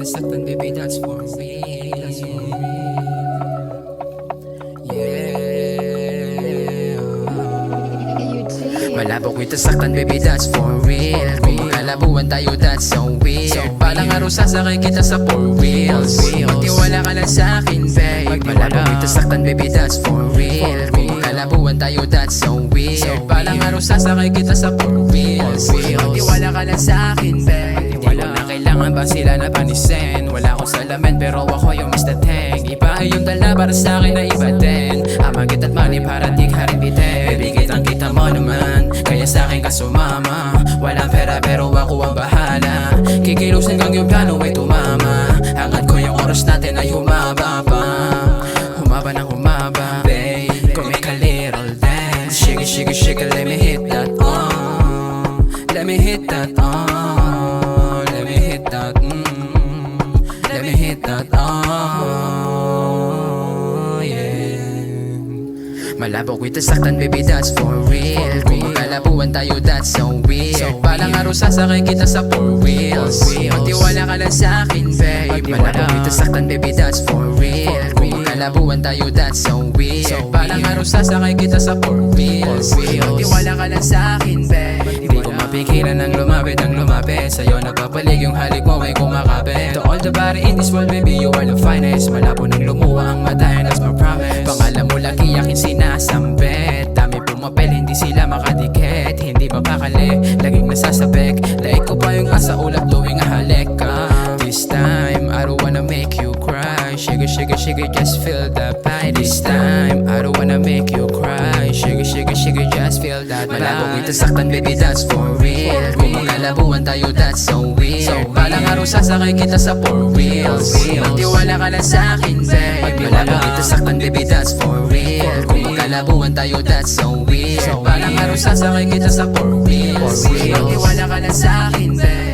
saktan, baby, that's for real. That's for real. Yeah. Malabo kita saktan, baby, that's for real. Kung magkalabuan tayo, that's so weird. Balang araw sasakay kita sa four wheels. Magtiwala ka lang sa'kin, babe. Malabo kita saktan, baby, that's for real. Kung magkalabuan tayo, that's so weird. Balang araw sasakay kita sa four wheels. Magtiwala ka lang sa'kin, babe. Wala na kailangan ba sila na panisin. Wala akong salamin pero ako yung Mr. Tang. Iba yung dala para sa'kin na iba din. Amagit at mali para di ka rin bitin. Baby, kitang-kita mo naman, kaya sa'kin ka sumama. Walang pera pero ako ang bahala. Kikilos hanggang yung plano ay tumama. Hangad ko yung oras natin ay humaba pa. Humaba ng humaba, babe. Go make a little dance. Shake it, shake it, shake it, let me hit that, let me hit that, let me hit that, let me hit that, yeah. Malabo kita saktan, baby, that's for real. Kung magkalabuan tayo, that's so weird. Balang araw sasakay kita sa four wheels. Magtiwala ka lang sa'kin, babe. Malabo kita saktan, baby, that's for real. Kung magkalabuan tayo, that's so weird. Balang araw sasakay kita sa four wheels. Magtiwala ka lang sa'kin, babe. Hindi ko mapigilan ng lumapit sa'yo nagpapalig yung halik mo ay kumakapit. To all the body in this world, baby, you are the finest. Malabo nang lumuha ang mata and that's my promise. Pangalan mo lagi aking sinasambit. Dami pumapel, hindi sila makadikit. Hindi mapakali, laging nasasabik. Laik ko pa yung asa ulap tuwing halik ka. This time, I don't wanna make you cry. Shake it, shake it, shake it, just feel that vibe. This time, I don't wanna make you cry. Shake it, shake it, shake it, just feel that vibe. Malabo kita saktan, baby, that's for real. Kung magkalabuan tayo, that's so weird. Balang araw sasakay kita sa four wheels. Magtiwala ka lang sa'kin, babe. Malabo kita saktan, baby, that's for real. Kung magkalabuan tayo, that's so weird. Balang araw sasakay kita sa four wheels. Magtiwala ka lang sa'kin, babe.